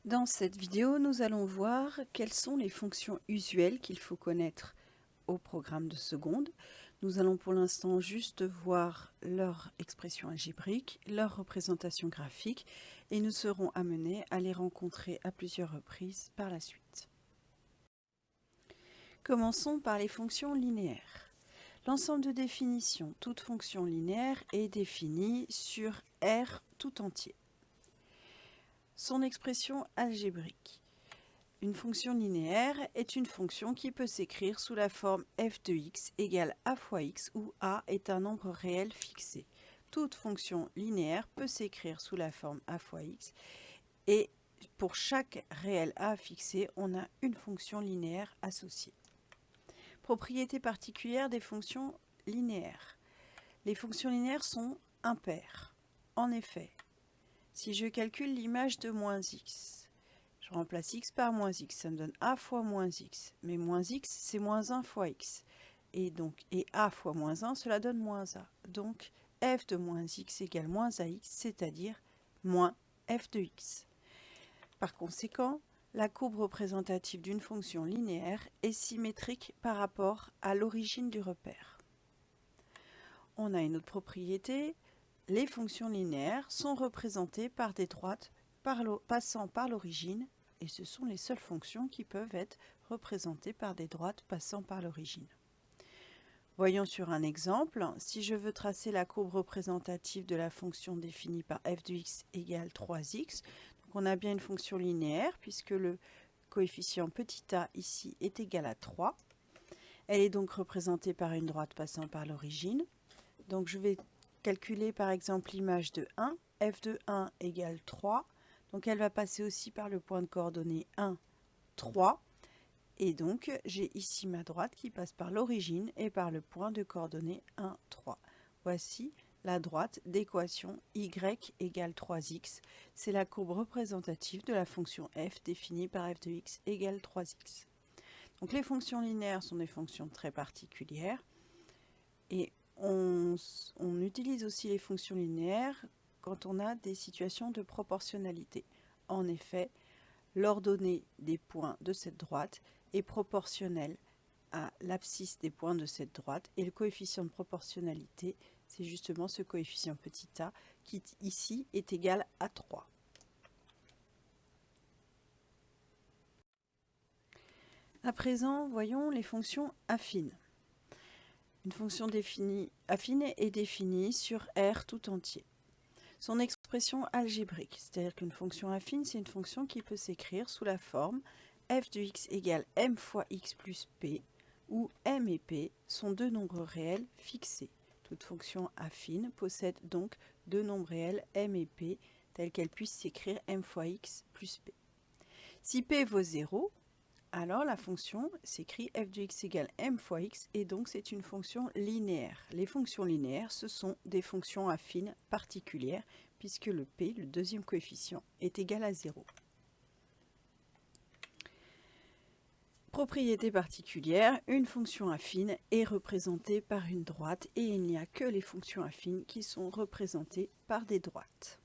Dans cette vidéo, nous allons voir quelles sont les fonctions usuelles qu'il faut connaître au programme de seconde. Nous allons pour l'instant juste voir leur expression algébrique, leur représentation graphique et nous serons amenés à les rencontrer à plusieurs reprises par la suite. Commençons par les fonctions linéaires. L'ensemble de définitions, toute fonction linéaire est définie sur R tout entier. Son expression algébrique. Une fonction linéaire est une fonction qui peut s'écrire sous la forme f de x égale a fois x où a est un nombre réel fixé. Toute fonction linéaire peut s'écrire sous la forme a fois x et pour chaque réel a fixé, on a une fonction linéaire associée. Propriété particulière des fonctions linéaires. Les fonctions linéaires sont impaires. En effet, si je calcule l'image de moins x, je remplace x par moins x, ça me donne a fois moins x. Mais moins x, c'est moins 1 fois x. Et a fois moins 1, cela donne moins a. Donc, f de moins x égale moins ax, c'est-à-dire moins f de x. Par conséquent, la courbe représentative d'une fonction linéaire est symétrique par rapport à l'origine du repère. On a une autre propriété. Les fonctions linéaires sont représentées par des droites passant par l'origine, et ce sont les seules fonctions qui peuvent être représentées par des droites passant par l'origine. Voyons sur un exemple, si je veux tracer la courbe représentative de la fonction définie par f de x égale 3x, donc on a bien une fonction linéaire puisque le coefficient petit a ici est égal à 3. Elle est donc représentée par une droite passant par l'origine. Donc je vais calculer par exemple l'image de 1, f de 1 égale 3, donc elle va passer aussi par le point de coordonnées 1, 3, et donc j'ai ici ma droite qui passe par l'origine et par le point de coordonnées 1, 3. Voici la droite d'équation y égale 3x, c'est la courbe représentative de la fonction f définie par f de x égale 3x. Donc les fonctions linéaires sont des fonctions très particulières, et on utilise aussi les fonctions linéaires quand on a des situations de proportionnalité. En effet, l'ordonnée des points de cette droite est proportionnelle à l'abscisse des points de cette droite et le coefficient de proportionnalité, c'est justement ce coefficient petit a qui ici est égal à 3. À présent, voyons les fonctions affines. Une fonction affine est définie sur R tout entier. Son expression algébrique, c'est-à-dire qu'une fonction affine, c'est une fonction qui peut s'écrire sous la forme f de x égale m fois x plus p, où m et p sont deux nombres réels fixés. Toute fonction affine possède donc deux nombres réels m et p, tels qu'elles puissent s'écrire m fois x plus p. Si p vaut 0, alors la fonction s'écrit f de x égale m fois x et donc c'est une fonction linéaire. Les fonctions linéaires, ce sont des fonctions affines particulières puisque le p, le deuxième coefficient, est égal à 0. Propriété particulière, une fonction affine est représentée par une droite et il n'y a que les fonctions affines qui sont représentées par des droites.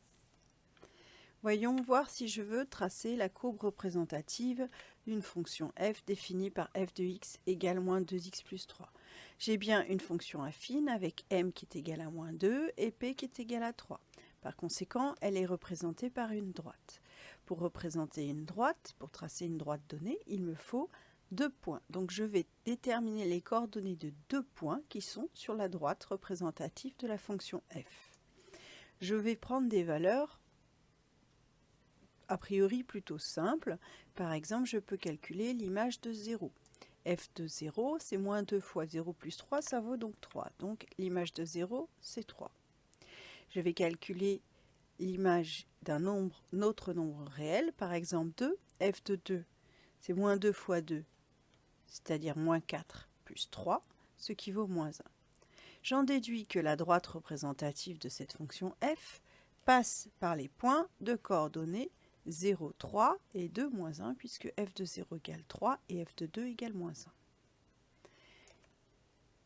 Voyons voir si je veux tracer la courbe représentative d'une fonction f définie par f de x égale moins 2x plus 3. J'ai bien une fonction affine avec m qui est égal à moins 2 et p qui est égal à 3. Par conséquent, elle est représentée par une droite. Pour représenter une droite, pour tracer une droite donnée, il me faut deux points. Donc je vais déterminer les coordonnées de deux points qui sont sur la droite représentative de la fonction f. Je vais prendre des valeurs a priori plutôt simple. Par exemple, je peux calculer l'image de 0. f de 0, c'est moins 2 fois 0 plus 3, ça vaut donc 3. Donc l'image de 0, c'est 3. Je vais calculer l'image d'un autre nombre réel, par exemple 2. f de 2, c'est moins 2 fois 2, c'est-à-dire moins 4 plus 3, ce qui vaut moins 1. J'en déduis que la droite représentative de cette fonction f passe par les points de coordonnées 0, 3 et 2, moins 1, puisque f de 0 égale 3 et f de 2 égale moins 1.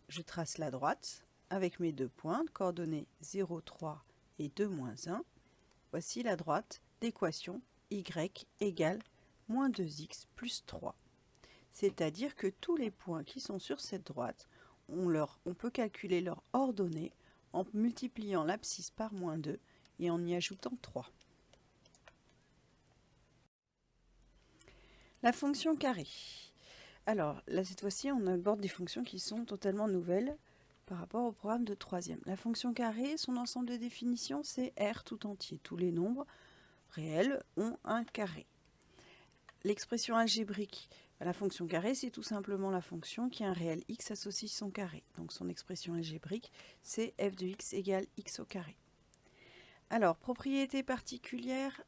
Je trace la droite avec mes deux points, coordonnées 0, 3 et 2, moins 1. Voici la droite d'équation y égale moins 2x plus 3. C'est-à-dire que tous les points qui sont sur cette droite, on peut calculer leur ordonnée en multipliant l'abscisse par moins 2 et en y ajoutant 3. La fonction carré. Alors là, cette fois-ci, on aborde des fonctions qui sont totalement nouvelles par rapport au programme de 3e. La fonction carré, son ensemble de définition, c'est R tout entier. Tous les nombres réels ont un carré. L'expression algébrique, la fonction carré, c'est tout simplement la fonction qui a un réel x associe son carré. Donc son expression algébrique, c'est f de x égale x au carré. Alors, propriété particulière,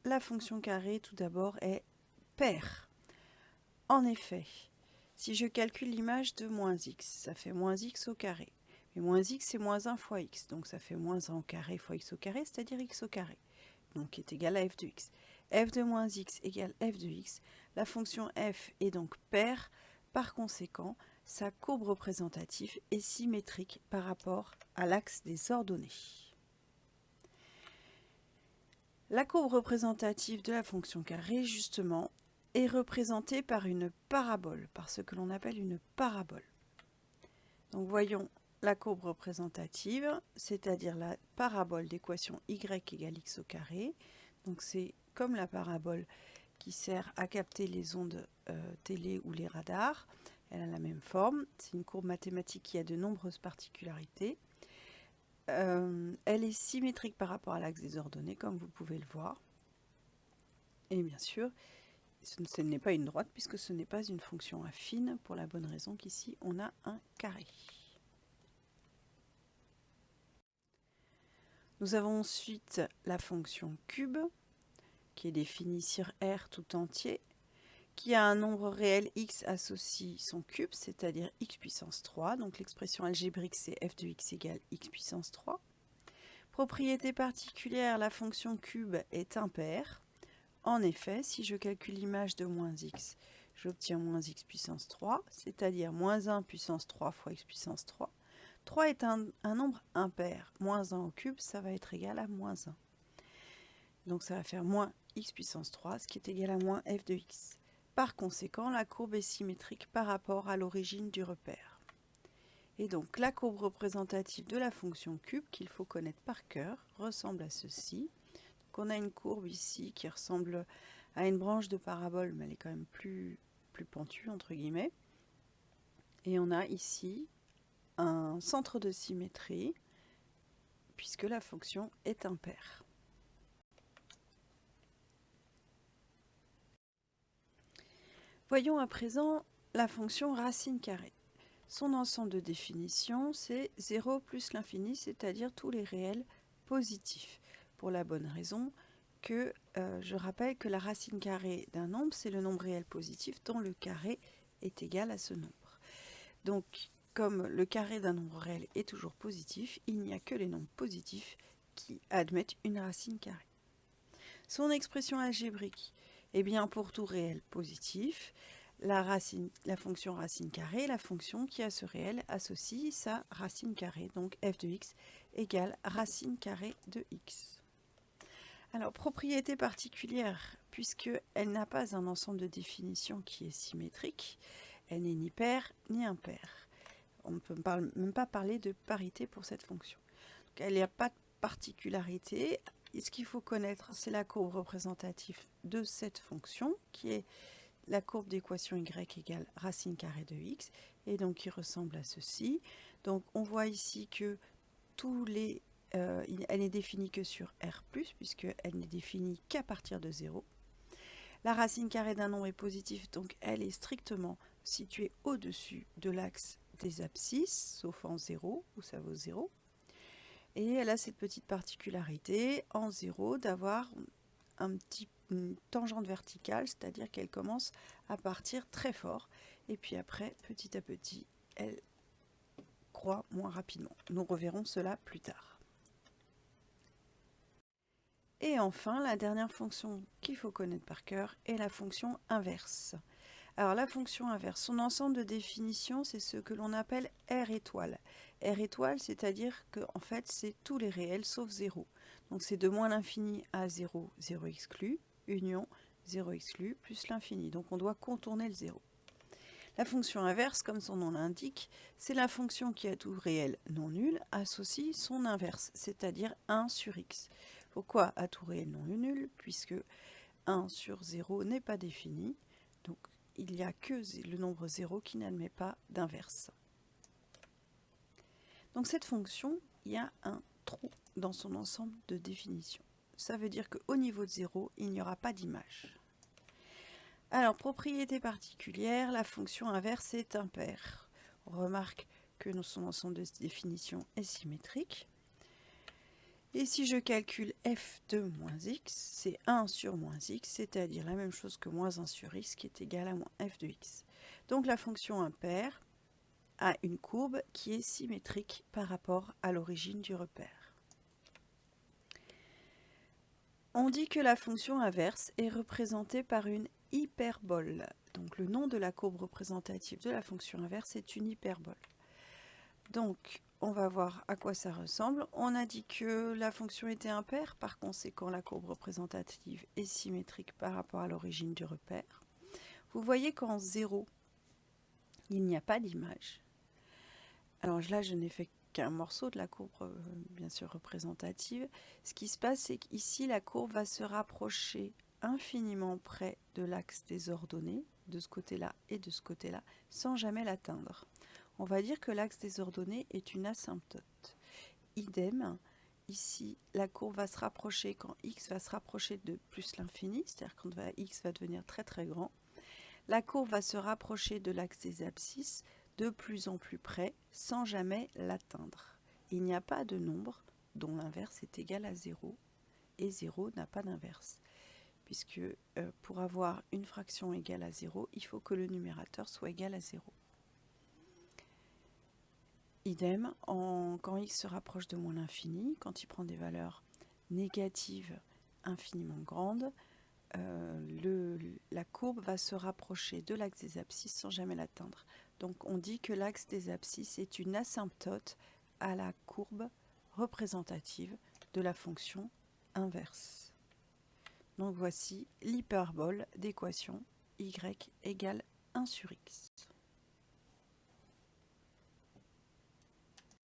la fonction carré, tout d'abord, est paire. En effet, si je calcule l'image de moins x, ça fait moins x au carré. Mais moins x, c'est moins 1 fois x, donc ça fait moins 1 au carré fois x au carré, c'est-à-dire x au carré, donc qui est égal à f de x. F de moins x égale f de x. La fonction f est donc paire, par conséquent, sa courbe représentative est symétrique par rapport à l'axe des ordonnées. La courbe représentative de la fonction carré, justement, est représentée par une parabole, par ce que l'on appelle une parabole. Donc voyons la courbe représentative, c'est-à-dire la parabole d'équation y égale x au carré. Donc c'est comme la parabole qui sert à capter les ondes télé ou les radars. Elle a la même forme. C'est une courbe mathématique qui a de nombreuses particularités. Elle est symétrique par rapport à l'axe des ordonnées, comme vous pouvez le voir. Et bien sûr, ce n'est pas une droite puisque ce n'est pas une fonction affine, pour la bonne raison qu'ici on a un carré. Nous avons ensuite la fonction cube, qui est définie sur R tout entier, qui a un nombre réel x associe son cube, c'est-à-dire x puissance 3. Donc l'expression algébrique, c'est f de x égale x puissance 3. Propriété particulière, la fonction cube est impaire. En effet, si je calcule l'image de moins x, j'obtiens moins x puissance 3, c'est-à-dire moins 1 puissance 3 fois x puissance 3. 3 est un nombre impair. Moins 1 au cube, ça va être égal à moins 1. Donc ça va faire moins x puissance 3, ce qui est égal à moins f de x. Par conséquent, la courbe est symétrique par rapport à l'origine du repère. Et donc la courbe représentative de la fonction cube, qu'il faut connaître par cœur, ressemble à ceci. Donc on a une courbe ici qui ressemble à une branche de parabole, mais elle est quand même plus pentue, entre guillemets. Et on a ici un centre de symétrie, puisque la fonction est impaire. Voyons à présent la fonction racine carrée. Son ensemble de définition, c'est 0 plus l'infini, c'est-à-dire tous les réels positifs. Pour la bonne raison que je rappelle que la racine carrée d'un nombre, c'est le nombre réel positif dont le carré est égal à ce nombre. Donc, comme le carré d'un nombre réel est toujours positif, il n'y a que les nombres positifs qui admettent une racine carrée. Son expression algébrique, eh bien pour tout réel positif, la fonction racine carrée, la fonction qui a ce réel associe sa racine carrée, donc f de x égale racine carrée de x. Alors, propriété particulière, puisqu'elle n'a pas un ensemble de définitions qui est symétrique, elle n'est ni paire ni impaire. On ne peut même pas parler de parité pour cette fonction. Donc, elle n'a pas de particularité. Et ce qu'il faut connaître, c'est la courbe représentative de cette fonction, qui est la courbe d'équation y égale racine carrée de x, et donc qui ressemble à ceci. Donc on voit ici que elle n'est définie que sur R+, puisqu'elle n'est définie qu'à partir de 0. La racine carrée d'un nombre est positive, donc elle est strictement située au-dessus de l'axe des abscisses, sauf en 0, où ça vaut 0. Et elle a cette petite particularité, en 0, d'avoir une tangente verticale, c'est-à-dire qu'elle commence à partir très fort, et puis après, petit à petit, elle croît moins rapidement. Nous reverrons cela plus tard. Et enfin, la dernière fonction qu'il faut connaître par cœur est la fonction inverse. Alors la fonction inverse, son ensemble de définition, c'est ce que l'on appelle R étoile. R étoile, c'est-à-dire que en fait, c'est tous les réels sauf 0. Donc c'est de moins l'infini à 0, 0 exclu, union 0 exclu plus l'infini. Donc on doit contourner le 0. La fonction inverse, comme son nom l'indique, c'est la fonction qui à tout réel non nul associe son inverse, c'est-à-dire 1 sur x. Pourquoi à tout réel non nul? Puisque 1 sur 0 n'est pas défini, donc il n'y a que le nombre 0 qui n'admet pas d'inverse. Donc cette fonction, il y a un trou dans son ensemble de définition. Ça veut dire qu'au niveau de 0, il n'y aura pas d'image. Alors, propriété particulière, la fonction inverse est impaire. On remarque que son ensemble de définition est symétrique. Et si je calcule f de moins x, c'est 1 sur moins x, c'est-à-dire la même chose que moins 1 sur x, qui est égal à moins f de x. Donc la fonction impaire a une courbe qui est symétrique par rapport à l'origine du repère. On dit que la fonction inverse est représentée par une hyperbole. Donc le nom de la courbe représentative de la fonction inverse est une hyperbole. Donc on va voir à quoi ça ressemble. On a dit que la fonction était impaire, par conséquent la courbe représentative est symétrique par rapport à l'origine du repère. Vous voyez qu'en 0, il n'y a pas d'image. Alors là, je n'ai fait qu'un morceau de la courbe, bien sûr, représentative. Ce qui se passe, c'est qu'ici, la courbe va se rapprocher infiniment près de l'axe des ordonnées, de ce côté-là et de ce côté-là, sans jamais l'atteindre. On va dire que l'axe des ordonnées est une asymptote. Idem, ici, la courbe va se rapprocher quand x va se rapprocher de plus l'infini, c'est-à-dire quand x va devenir très très grand. La courbe va se rapprocher de l'axe des abscisses de plus en plus près, sans jamais l'atteindre. Il n'y a pas de nombre dont l'inverse est égal à 0, et 0 n'a pas d'inverse. Puisque pour avoir une fraction égale à 0, il faut que le numérateur soit égal à 0. Idem, quand x se rapproche de moins l'infini, quand il prend des valeurs négatives infiniment grandes, la courbe va se rapprocher de l'axe des abscisses sans jamais l'atteindre. Donc on dit que l'axe des abscisses est une asymptote à la courbe représentative de la fonction inverse. Donc voici l'hyperbole d'équation y égale 1 sur x.